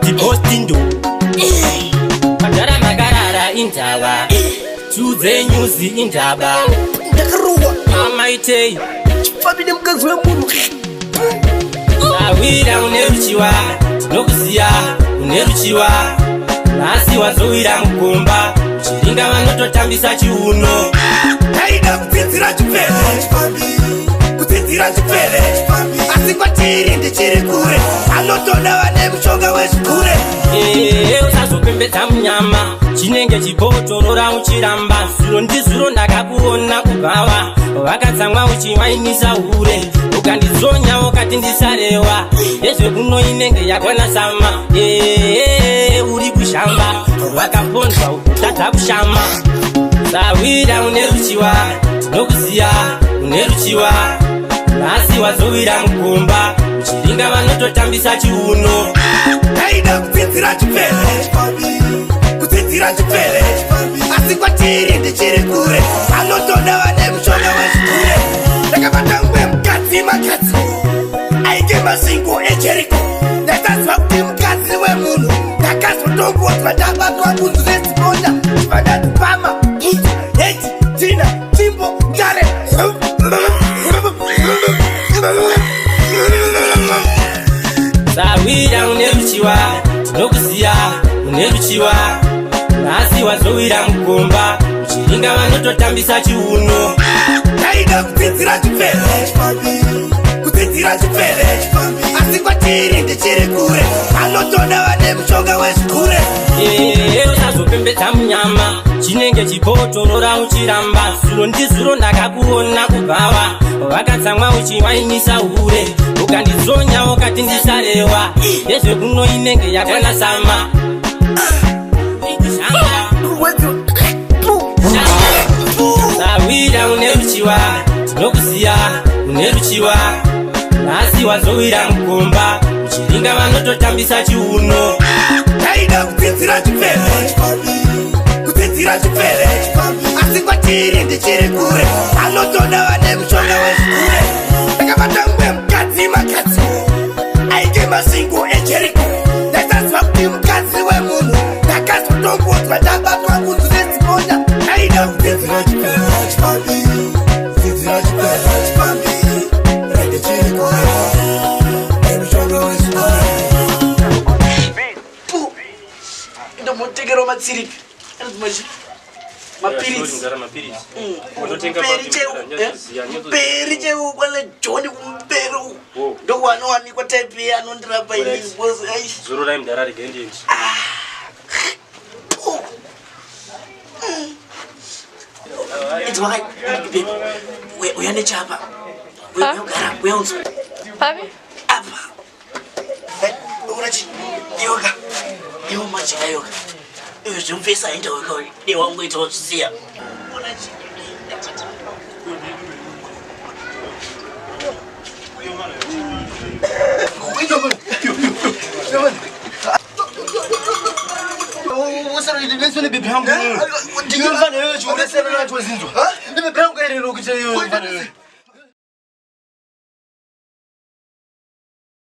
Tipostindo Padara magarara indaba Tuze nyuzi indaba Ndakaruwa Mama itei Chifabine mkazi we munu Zawira uneruchiwa Nokuziya uneruchiwa Nasi wazowira mkumba Chiringa vanototambisa chiuno Haida kutitira chipele Kutitira chipele Asikwa chiri ndichiri kure Anotona vane mshonga wezikure Usazopembedza munyama Chinenge chipotorora uchiramba Zuro ndizuro ndakakuona kubvawa Vakatsamwa uchiwainisa hure Ukandizonya ukati ndisarewa Yezvekuno inenge yakwana sama Uri kushamba Vakaponzwa ukutadza kushama Zawira uneruchiwa Nokuziya uneruchiwa Nasi wazowira mkumba Chiringa vanototambisa chiuno Haida kutitira chipele Kutitira chipele Asikwa chiri ndichiri kure Anotona vane mshonga wezikure Ndakapata mwe mkazi makazi Aike masingo echeriko Ndakazwa kuti mkazi we munu Ndakazotongozwa ndabatwa bunzu rezimonda Chivadati pama, buzu, heti, tina, timbo, ndare Zawira uneruchiwa Nokuziya uneruchiwa Nasi wazowira mkumba Chiringa vanototambisa chiuno Haida kutitira chipele Kutitira chipele Asikwa chiri ndichiri kure Anotona vane mshonga wezikure Usazopembedza munyama Chinenge chipotorora uchiramba Zuro ndizuro ndakakuona kubvawa Vakatsamwa uchiwainisa hure Ukandizonya ukati ndisarewa Yezvekuno inenge yakwana sama Zawira uneruchiwa Nokuziya uneruchiwa Nasi wazowira mkumba Chiringa vanototambisa chiuno Haida kutitira chipele Kutitira chipele Asikwa chiri ndichiri kure Anotona vane mshonga wezikure Ndakapata mwe mkazi makazi Aike masingo echeriko Ndakazwa kuti mkazi we munu Ndakazotongozwa ndabatwa bunzu rezimonda Haida kutitira chipele Kutitira chipele Ndichiri kure Mshonga wezikure Ndomotekero matsiripi mapirisi mperi cheukwana joni kumperi uku ndokwanowanikwa taipi anondirapa ini Zuro rai mdara rigendi idzwakai uyane chapa uyagara uyaunzwa Papi? apa unachi yoga iwo majika yoga iwo zvimupesa enda wekauri dewangu itawo zvisiya unachi Usara ndinetsone bebe yangu. Ndingafana wewe chokesera nacho zinzo. Bebe yangu ere lokuche yo.